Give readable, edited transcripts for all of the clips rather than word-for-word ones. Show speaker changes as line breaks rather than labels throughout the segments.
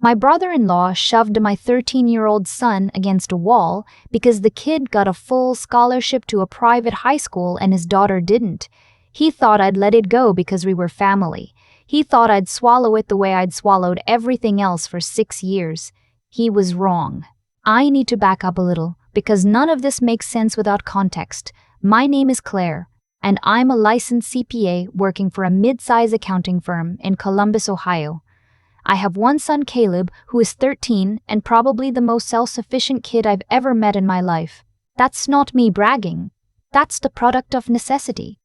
My brother-in-law shoved my 13-year-old son against a wall because the kid got a full scholarship to a private high school and his daughter didn't. He thought I'd let it go because we were family. He thought I'd swallow it the way I'd swallowed everything else for 6 years. He was wrong. I need to back up a little because none of this makes sense without context. My name is Claire, and I'm a licensed CPA working for a mid-size accounting firm in Columbus, Ohio. I have one son, Caleb, who is 13 and probably the most self-sufficient kid I've ever met in my life. That's not me bragging. That's the product of necessity.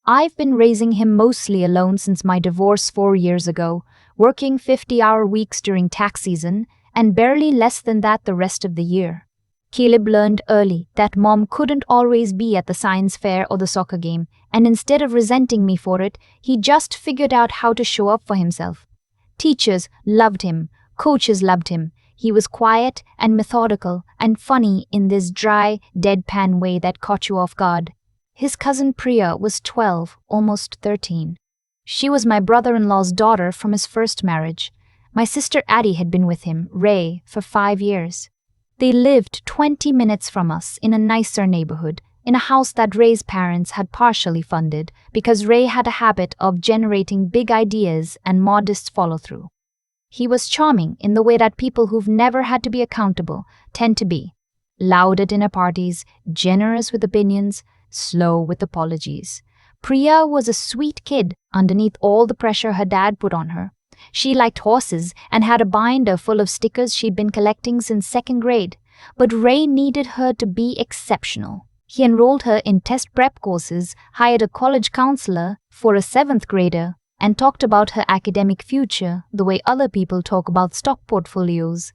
I've been raising him mostly alone since my divorce 4 years ago, working 50-hour weeks during tax season and barely less than that the rest of the year. Caleb learned early that mom couldn't always be at the science fair or the soccer game, and instead of resenting me for it, he just figured out how to show up for himself. Teachers loved him, coaches loved him. He was quiet and methodical and funny in this dry, deadpan way that caught you off guard. His cousin Priya was 12, almost 13. She was my brother-in-law's daughter from his first marriage. My sister Addie had been with him, Ray, for 5 years. They lived 20 minutes from us in a nicer neighborhood, in a house that Ray's parents had partially funded because Ray had a habit of generating big ideas and modest follow-through. He was charming in the way that people who've never had to be accountable tend to be. Loud at dinner parties, generous with opinions, slow with apologies. Priya was a sweet kid underneath all the pressure her dad put on her. She liked horses and had a binder full of stickers she'd been collecting since 2nd grade, but Ray needed her to be exceptional. He enrolled her in test prep courses, hired a college counselor for a 7th grader, and talked about her academic future the way other people talk about stock portfolios.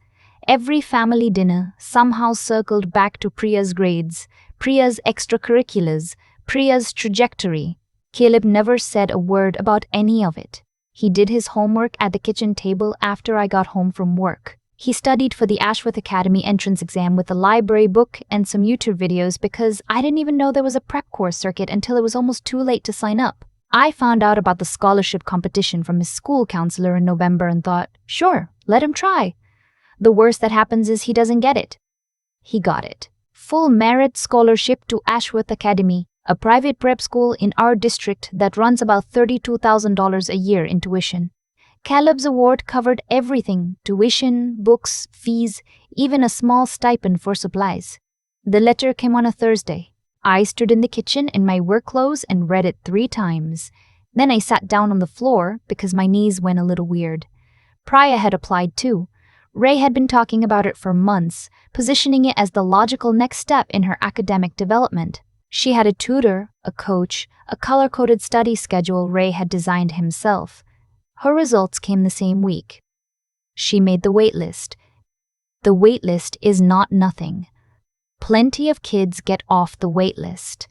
Every family dinner somehow circled back to Priya's grades, Priya's extracurriculars, Priya's trajectory. Caleb never said a word about any of it. He did his homework at the kitchen table after I got home from work. He studied for the Ashworth Academy entrance exam with a library book and some YouTube videos because I didn't even know there was a prep course circuit until it was almost too late to sign up. I found out about the scholarship competition from his school counselor in November and thought, sure, let him try. The worst that happens is he doesn't get it. He got it. Full merit scholarship to Ashworth Academy, a private prep school in our district that runs about $32,000 a year in tuition. Caleb's award covered everything: tuition, books, fees, even a small stipend for supplies. The letter came on a Thursday. I stood in the kitchen in my work clothes and read it 3 times. Then I sat down on the floor because my knees went a little weird. Priya had applied too. Ray had been talking about it for months, positioning it as the logical next step in her academic development. She had a tutor, a coach, a color-coded study schedule Ray had designed himself. Her results came the same week. She made the waitlist. The waitlist is not nothing. Plenty of kids get off the waitlist.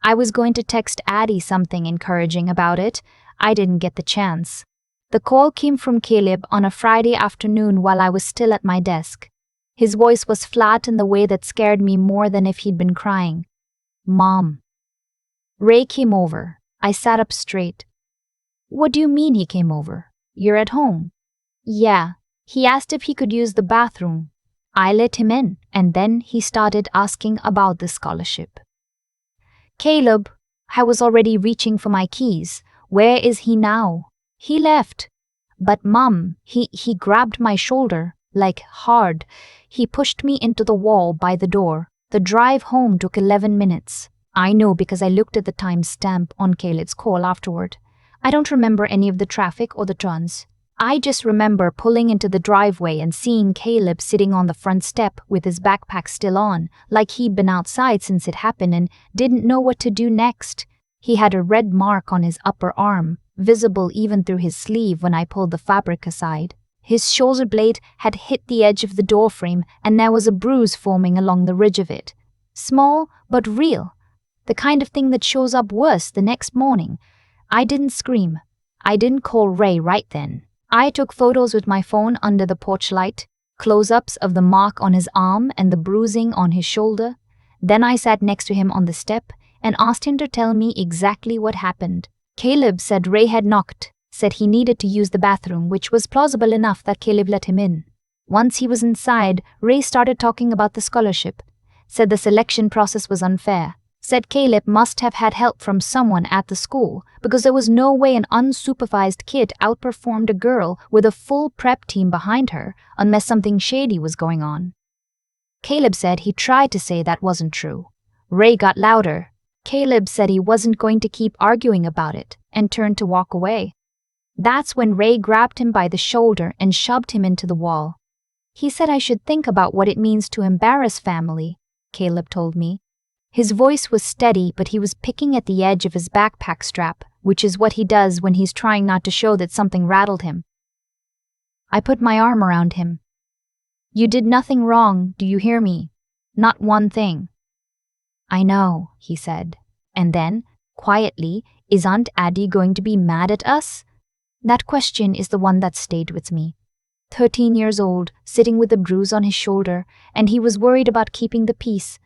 I was going to text Addie something encouraging about it. I didn't get the chance. The call came from Caleb on a Friday afternoon while I was still at my desk. His voice was flat in the way that scared me more than if he'd been crying. Mom. Ray came over. I sat up straight. What do you mean he came over? You're at home. Yeah. He asked if he could use the bathroom. I let him in, and then he started asking about the scholarship. Caleb, I was already reaching for my keys. Where is he now? He left. But Mom, he grabbed my shoulder, like hard. He pushed me into the wall by the door. The drive home took 11 minutes. I know because I looked at the timestamp on Caleb's call afterward. I don't remember any of the traffic or the turns. I just remember pulling into the driveway and seeing Caleb sitting on the front step with his backpack still on, like he'd been outside since it happened and didn't know what to do next. He had a red mark on his upper arm, visible even through his sleeve when I pulled the fabric aside. His shoulder blade had hit the edge of the doorframe and there was a bruise forming along the ridge of it. Small, but real. The kind of thing that shows up worse the next morning. I didn't scream. I didn't call Ray right then. I took photos with my phone under the porch light, close-ups of the mark on his arm and the bruising on his shoulder. Then I sat next to him on the step and asked him to tell me exactly what happened. Caleb said Ray had knocked, said he needed to use the bathroom, which was plausible enough that Caleb let him in. Once he was inside, Ray started talking about the scholarship. Said the selection process was unfair. Said Caleb must have had help from someone at the school because there was no way an unsupervised kid outperformed a girl with a full prep team behind her unless something shady was going on. Caleb said he tried to say that wasn't true. Ray got louder. Caleb said he wasn't going to keep arguing about it and turned to walk away. That's when Ray grabbed him by the shoulder and shoved him into the wall. He said I should think about what it means to embarrass family, Caleb told me. His voice was steady, but he was picking at the edge of his backpack strap, which is what he does when he's trying not to show that something rattled him. I put my arm around him. You did nothing wrong, do you hear me? Not one thing. I know, he said. And then, quietly, is Aunt Addie going to be mad at us? That question is the one that stayed with me. 13 years old, sitting with a bruise on his shoulder, and he was worried about keeping the peace.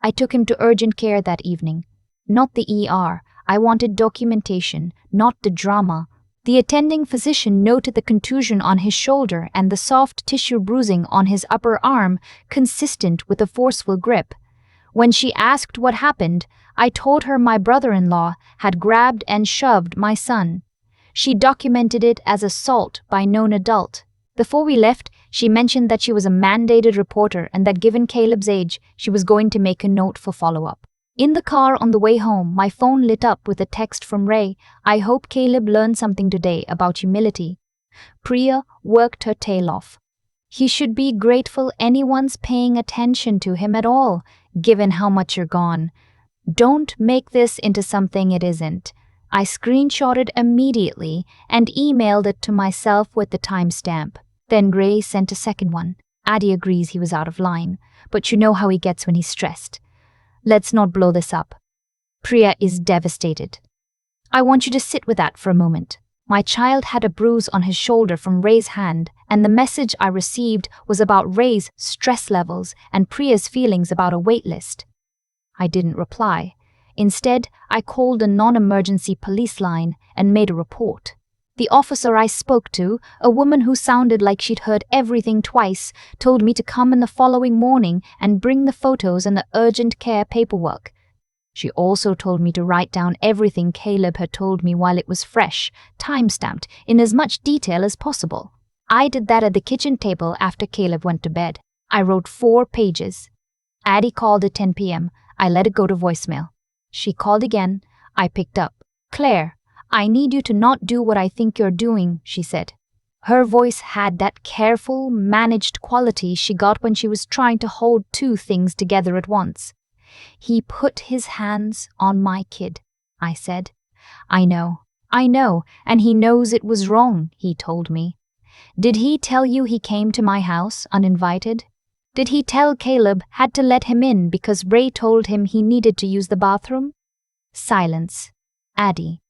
I took him to urgent care that evening. Not the ER. I wanted documentation, not the drama. The attending physician noted the contusion on his shoulder and the soft tissue bruising on his upper arm, consistent with a forceful grip. When she asked what happened, I told her my brother-in-law had grabbed and shoved my son. She documented it as assault by known adult. Before we left, she mentioned that she was a mandated reporter and that given Caleb's age, she was going to make a note for follow-up. In the car on the way home, my phone lit up with a text from Ray. I hope Caleb learned something today about humility. Priya worked her tail off. He should be grateful anyone's paying attention to him at all, given how much you're gone. Don't make this into something it isn't. I screenshotted immediately and emailed it to myself with the timestamp. Then Ray sent a second one. Addie agrees he was out of line, but you know how he gets when he's stressed. Let's not blow this up. Priya is devastated. I want you to sit with that for a moment. My child had a bruise on his shoulder from Ray's hand, and the message I received was about Ray's stress levels and Priya's feelings about a waitlist. I didn't reply. Instead, I called a non-emergency police line and made a report. The officer I spoke to, a woman who sounded like she'd heard everything twice, told me to come in the following morning and bring the photos and the urgent care paperwork. She also told me to write down everything Caleb had told me while it was fresh, time-stamped, in as much detail as possible. I did that at the kitchen table after Caleb went to bed. I wrote 4 pages. Addie called at 10 p.m. I let it go to voicemail. She called again. I picked up. Claire, I need you to not do what I think you're doing, she said. Her voice had that careful, managed quality she got when she was trying to hold 2 things together at once. He put his hands on my kid, I said. I know, and he knows it was wrong, he told me. Did he tell you he came to my house uninvited? Did he tell Caleb had to let him in because Ray told him he needed to use the bathroom? Silence. Addie.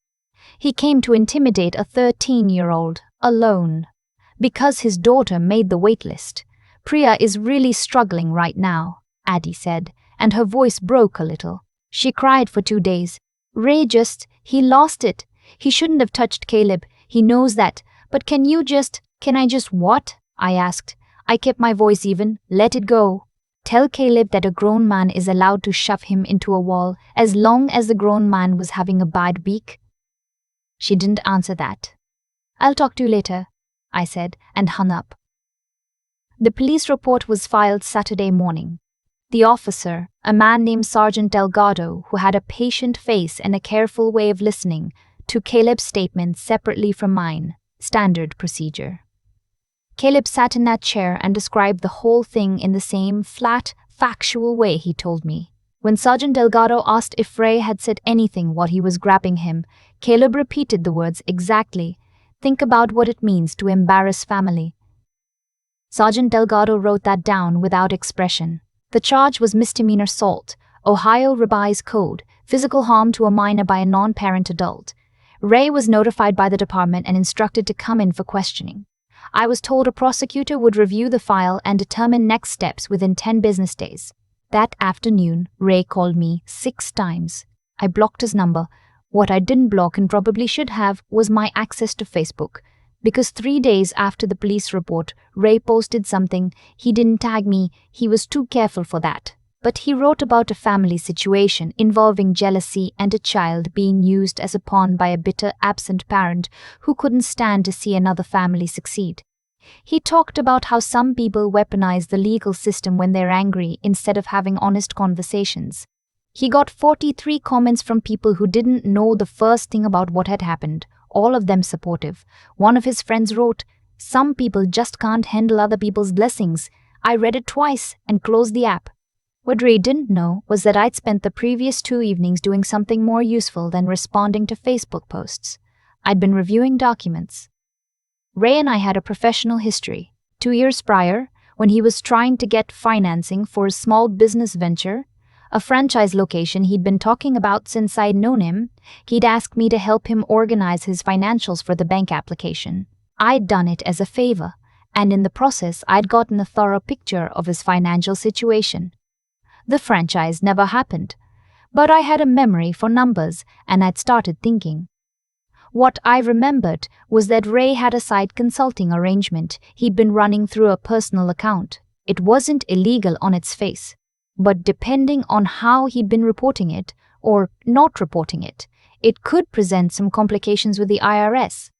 He came to intimidate a 13-year-old, alone. Because his daughter made the waitlist. Priya is really struggling right now, Addie said, and her voice broke a little. She cried for 2 days. Ray he lost it. He shouldn't have touched Caleb. He knows that. But can I just what? I asked. I kept my voice even. Let it go. Tell Caleb that a grown man is allowed to shove him into a wall as long as the grown man was having a bad week. She didn't answer that. I'll talk to you later, I said, and hung up. The police report was filed Saturday morning. The officer, a man named Sergeant Delgado, who had a patient face and a careful way of listening, took Caleb's statement separately from mine. Standard procedure. Caleb sat in that chair and described the whole thing in the same flat, factual way he told me. When Sergeant Delgado asked if Ray had said anything while he was grabbing him, Caleb repeated the words exactly. Think about what it means to embarrass family. Sergeant Delgado wrote that down without expression. The charge was misdemeanor assault, Ohio Revised Code, physical harm to a minor by a non-parent adult. Ray was notified by the department and instructed to come in for questioning. I was told a prosecutor would review the file and determine next steps within 10 business days. That afternoon, Ray called me 6 times. I blocked his number. What I didn't block and probably should have was my access to Facebook. Because 3 days after the police report, Ray posted something. He didn't tag me, he was too careful for that. But he wrote about a family situation involving jealousy and a child being used as a pawn by a bitter, absent parent who couldn't stand to see another family succeed. He talked about how some people weaponize the legal system when they're angry instead of having honest conversations. He got 43 comments from people who didn't know the first thing about what had happened, all of them supportive. One of his friends wrote, "Some people just can't handle other people's blessings." I read it twice and closed the app. What Ray didn't know was that I'd spent the previous 2 evenings doing something more useful than responding to Facebook posts. I'd been reviewing documents. Ray and I had a professional history. 2 years prior, when he was trying to get financing for a small business venture, a franchise location he'd been talking about since I'd known him, he'd asked me to help him organize his financials for the bank application. I'd done it as a favor, and in the process I'd gotten a thorough picture of his financial situation. The franchise never happened, but I had a memory for numbers and I'd started thinking. What I remembered was that Ray had a side consulting arrangement he'd been running through a personal account. It wasn't illegal on its face, but depending on how he'd been reporting it, or not reporting it, it could present some complications with the IRS.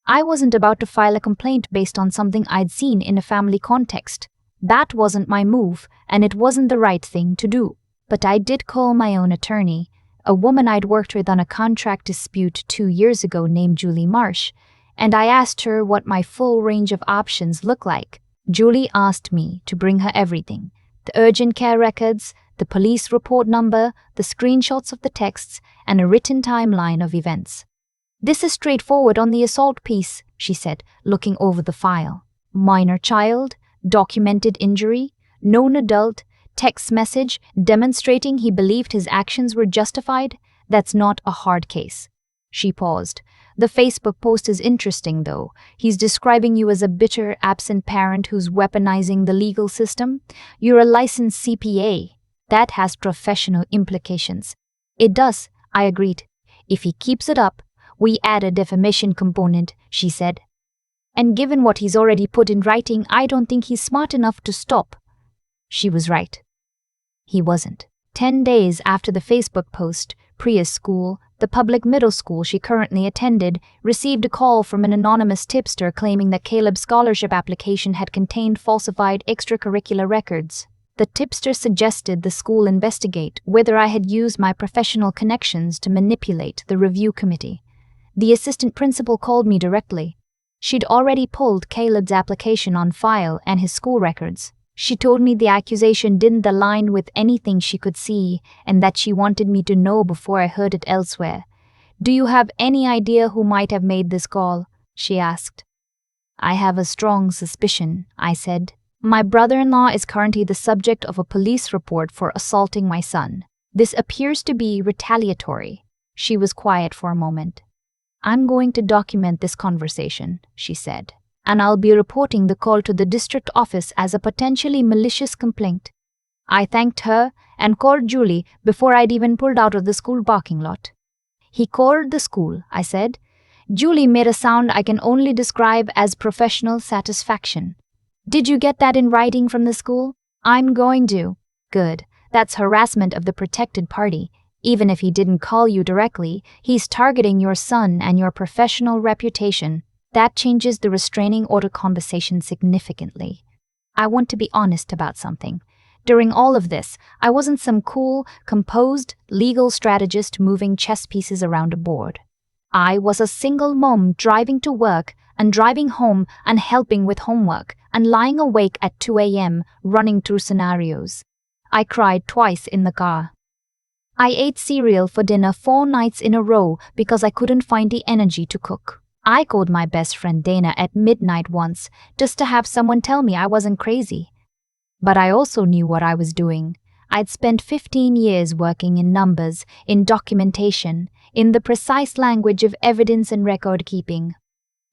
I wasn't about to file a complaint based on something I'd seen in a family context. That wasn't my move, and it wasn't the right thing to do. But I did call my own attorney, a woman I'd worked with on a contract dispute 2 years ago named Julie Marsh, and I asked her what my full range of options looked like. Julie asked me to bring her everything: the urgent care records, the police report number, the screenshots of the texts, and a written timeline of events. "This is straightforward on the assault piece," she said, looking over the file. "Minor child, documented injury, known adult, text message demonstrating he believed his actions were justified. That's not a hard case." She paused. "The Facebook post is interesting, though. He's describing you as a bitter, absent parent who's weaponizing the legal system. You're a licensed CPA. That has professional implications." "It does," I agreed. "If he keeps it up, we add a defamation component," she said. "And given what he's already put in writing, I don't think he's smart enough to stop." She was right. He wasn't. 10 days after the Facebook post, Priya's school, the public middle school she currently attended, received a call from an anonymous tipster claiming that Caleb's scholarship application had contained falsified extracurricular records. The tipster suggested the school investigate whether I had used my professional connections to manipulate the review committee. The assistant principal called me directly. She'd already pulled Caleb's application on file and his school records. She told me the accusation didn't align with anything she could see and that she wanted me to know before I heard it elsewhere. "Do you have any idea who might have made this call?" she asked. "I have a strong suspicion," I said. "My brother-in-law is currently the subject of a police report for assaulting my son. This appears to be retaliatory." She was quiet for a moment. "I'm going to document this conversation," she said, "and I'll be reporting the call to the district office as a potentially malicious complaint." I thanked her and called Julie before I'd even pulled out of the school parking lot. "He called the school," I said. Julie made a sound I can only describe as professional satisfaction. "Did you get that in writing from the school?" "I'm going to." "Good. That's harassment of the protected party. Even if he didn't call you directly, he's targeting your son and your professional reputation. That changes the restraining order conversation significantly. I want to be honest about something. During all of this, I wasn't some cool, composed, legal strategist moving chess pieces around a board. I was a single mom driving to work and driving home and helping with homework and lying awake at 2 a.m. running through scenarios. I cried twice in the car. I ate cereal for dinner 4 nights in a row because I couldn't find the energy to cook. I called my best friend Dana at midnight once just to have someone tell me I wasn't crazy. But I also knew what I was doing. I'd spent 15 years working in numbers, in documentation, in the precise language of evidence and record keeping.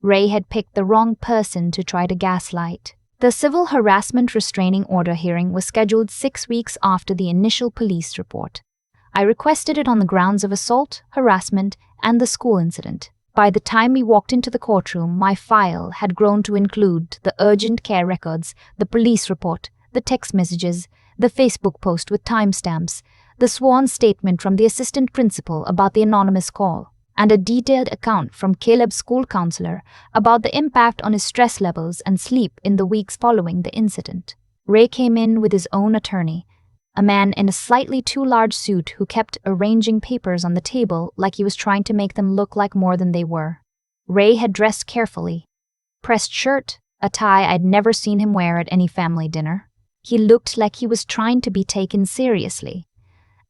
Ray had picked the wrong person to try to gaslight. The civil harassment restraining order hearing was scheduled 6 weeks after the initial police report. I requested it on the grounds of assault, harassment, and the school incident. By the time we walked into the courtroom, my file had grown to include the urgent care records, the police report, the text messages, the Facebook post with timestamps, the sworn statement from the assistant principal about the anonymous call, and a detailed account from Caleb's school counselor about the impact on his stress levels and sleep in the weeks following the incident. Ray came in with his own attorney, a man in a slightly too large suit who kept arranging papers on the table like he was trying to make them look like more than they were. Ray had dressed carefully. Pressed shirt, a tie I'd never seen him wear at any family dinner. He looked like he was trying to be taken seriously.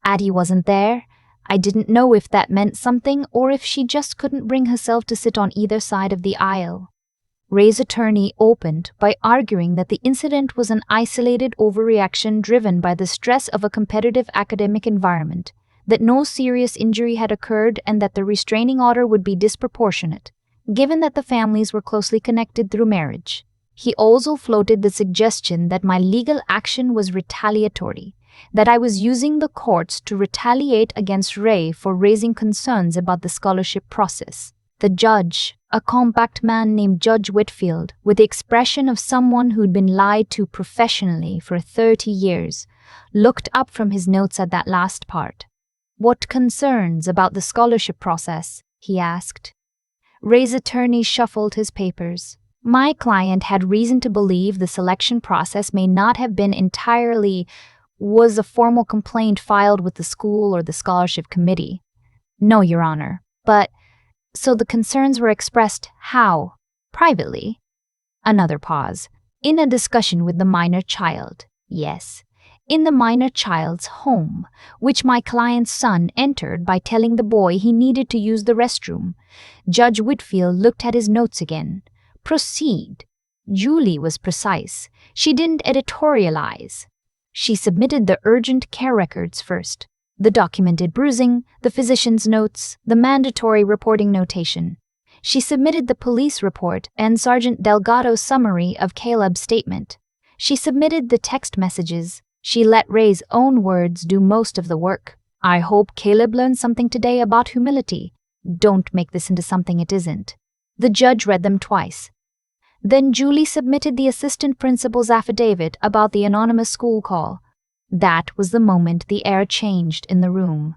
Addie wasn't there. I didn't know if that meant something or if she just couldn't bring herself to sit on either side of the aisle. Ray's attorney opened by arguing that the incident was an isolated overreaction driven by the stress of a competitive academic environment, that no serious injury had occurred and that the restraining order would be disproportionate, given that the families were closely connected through marriage. He also floated the suggestion that my legal action was retaliatory, that I was using the courts to retaliate against Ray for raising concerns about the scholarship process. The judge, a compact man named Judge Whitfield, with the expression of someone who'd been lied to professionally for 30 years, looked up from his notes at that last part. "What concerns about the scholarship process?" he asked. Ray's attorney shuffled his papers. "My client had reason to believe the selection process may not have been entirely was a formal complaint filed with the school or the scholarship committee." "No, Your Honor, but..." "So the concerns were expressed how? Privately?" Another pause. "In a discussion with the minor child." "Yes. In the minor child's home, which my client's son entered by telling the boy he needed to use the restroom." Judge Whitfield looked at his notes again. "Proceed." Julie was precise. She didn't editorialize. She submitted the urgent care records first. The documented bruising, the physician's notes, the mandatory reporting notation. She submitted the police report and Sergeant Delgado's summary of Caleb's statement. She submitted the text messages. She let Ray's own words do most of the work. "I hope Caleb learned something today about humility. Don't make this into something it isn't." The judge read them twice. Then Julie submitted the assistant principal's affidavit about the anonymous school call. That was the moment the air changed in the room.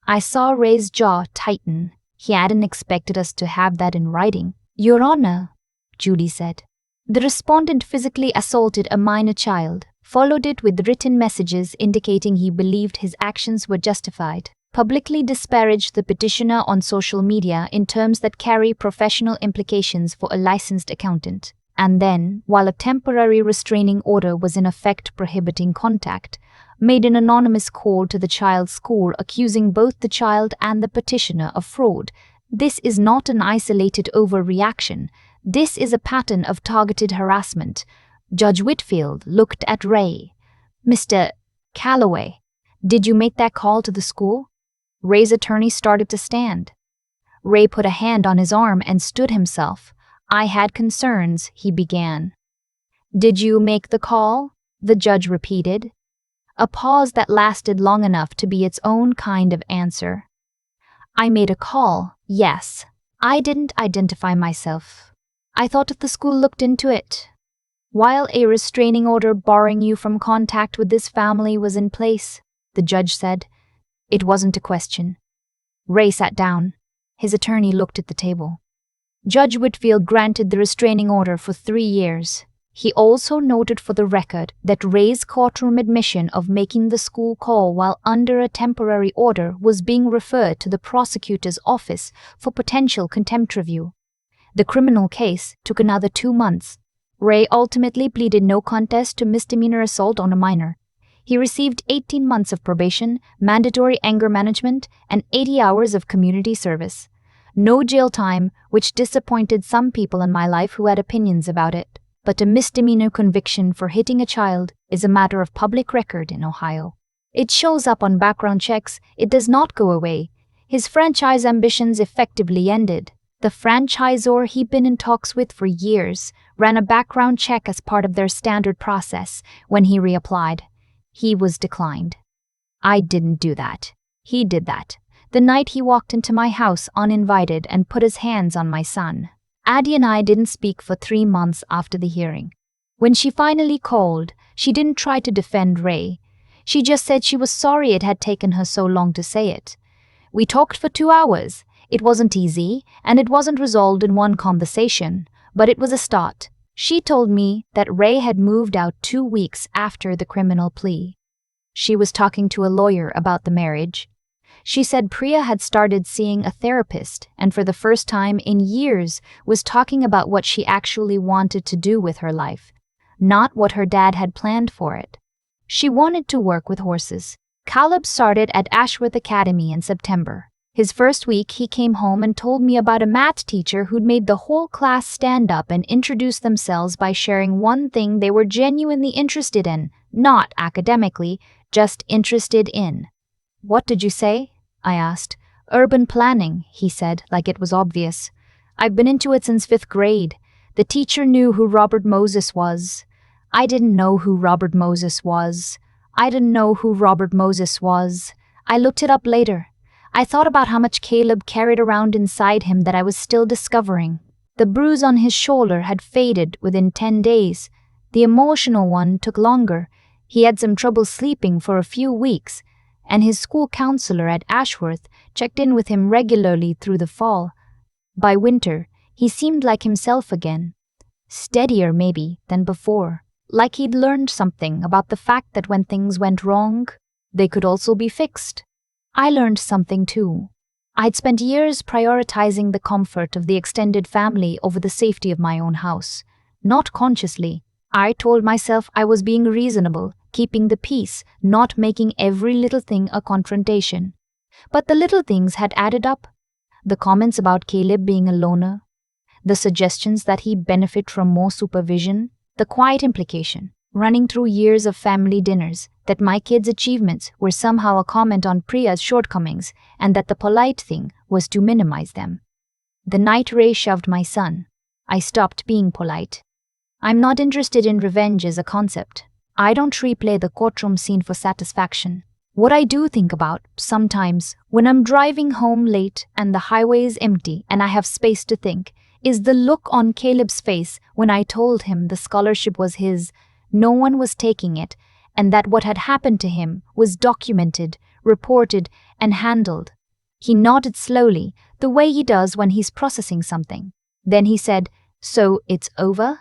I saw Ray's jaw tighten. He hadn't expected us to have that in writing. "Your Honor," Julie said. "The respondent physically assaulted a minor child, followed it with written messages indicating he believed his actions were justified, publicly disparaged the petitioner on social media in terms that carry professional implications for a licensed accountant. And then, while a temporary restraining order was in effect prohibiting contact, made an anonymous call to the child's school accusing both the child and the petitioner of fraud. This is not an isolated overreaction. This is a pattern of targeted harassment." Judge Whitfield looked at Ray. "Mr. Calloway, did you make that call to the school?" Ray's attorney started to stand. Ray put a hand on his arm and stood himself. "I had concerns," he began. "Did you make the call?" the judge repeated. A pause that lasted long enough to be its own kind of answer. "I made a call, yes. I didn't identify myself. I thought if the school looked into it. While a restraining order barring you from contact with this family was in place," the judge said. It wasn't a question. Ray sat down. His attorney looked at the table. Judge Whitfield granted the restraining order for 3 years. He also noted for the record that Ray's courtroom admission of making the school call while under a temporary order was being referred to the prosecutor's office for potential contempt review. The criminal case took another 2 months. Ray ultimately pleaded no contest to misdemeanor assault on a minor. He received 18 months of probation, mandatory anger management, and 80 hours of community service. No jail time, which disappointed some people in my life who had opinions about it. But a misdemeanor conviction for hitting a child is a matter of public record in Ohio. It shows up on background checks. It does not go away. His franchise ambitions effectively ended. The franchisor he'd been in talks with for years ran a background check as part of their standard process. When he reapplied, he was declined. "I didn't do that. He did that." The night he walked into my house uninvited and put his hands on my son. Addie and I didn't speak for 3 months after the hearing. When she finally called, she didn't try to defend Ray. She just said she was sorry it had taken her so long to say it. We talked for 2 hours. It wasn't easy, and it wasn't resolved in one conversation, but it was a start. She told me that Ray had moved out 2 weeks after the criminal plea. She was talking to a lawyer about the marriage. She said Priya had started seeing a therapist and for the first time in years was talking about what she actually wanted to do with her life, not what her dad had planned for it. She wanted to work with horses. Caleb started at Ashworth Academy in September. His first week, he came home and told me about a math teacher who'd made the whole class stand up and introduce themselves by sharing one thing they were genuinely interested in, not academically, just interested in. "What did you say?" I asked. "Urban planning," he said, like it was obvious. "I've been into it since 5th grade. The teacher knew who Robert Moses was. I didn't know who Robert Moses was. I looked it up later. I thought about how much Caleb carried around inside him that I was still discovering. The bruise on his shoulder had faded within 10 days. The emotional one took longer. He had some trouble sleeping for a few weeks, and his school counselor at Ashworth checked in with him regularly through the fall. By winter, he seemed like himself again. Steadier, maybe, than before. Like he'd learned something about the fact that when things went wrong, they could also be fixed. I learned something too. I'd spent years prioritizing the comfort of the extended family over the safety of my own house. Not consciously. I told myself I was being reasonable, keeping the peace, not making every little thing a confrontation. But the little things had added up. The comments about Caleb being a loner, the suggestions that he'd benefit from more supervision, the quiet implication, running through years of family dinners, that my kids' achievements were somehow a comment on Priya's shortcomings and that the polite thing was to minimize them. The night Ray shoved my son, I stopped being polite. I'm not interested in revenge as a concept. I don't replay the courtroom scene for satisfaction. What I do think about, sometimes, when I'm driving home late and the highway is empty and I have space to think, is the look on Caleb's face when I told him the scholarship was his, no one was taking it, and that what had happened to him was documented, reported, and handled. He nodded slowly, the way he does when he's processing something. Then he said, "So it's over?"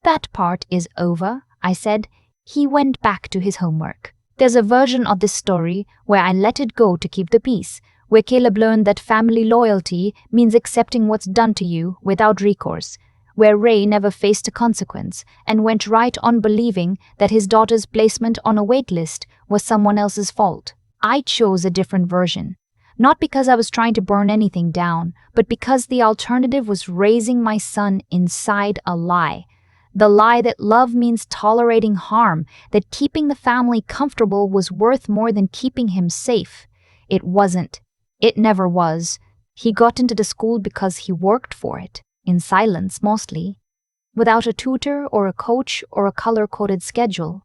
"That part is over," I said. He went back to his homework. There's a version of this story where I let it go to keep the peace, where Caleb learned that family loyalty means accepting what's done to you without recourse, where Ray never faced a consequence and went right on believing that his daughter's placement on a waitlist was someone else's fault. I chose a different version, not because I was trying to burn anything down, but because the alternative was raising my son inside a lie. The lie that love means tolerating harm, that keeping the family comfortable was worth more than keeping him safe. It wasn't. It never was. He got into the school because he worked for it. In silence, mostly, without a tutor or a coach or a color-coded schedule.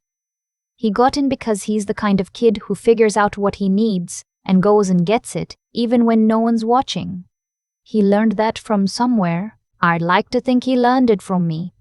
He got in because he's the kind of kid who figures out what he needs and goes and gets it, even when no one's watching. He learned that from somewhere. I'd like to think he learned it from me.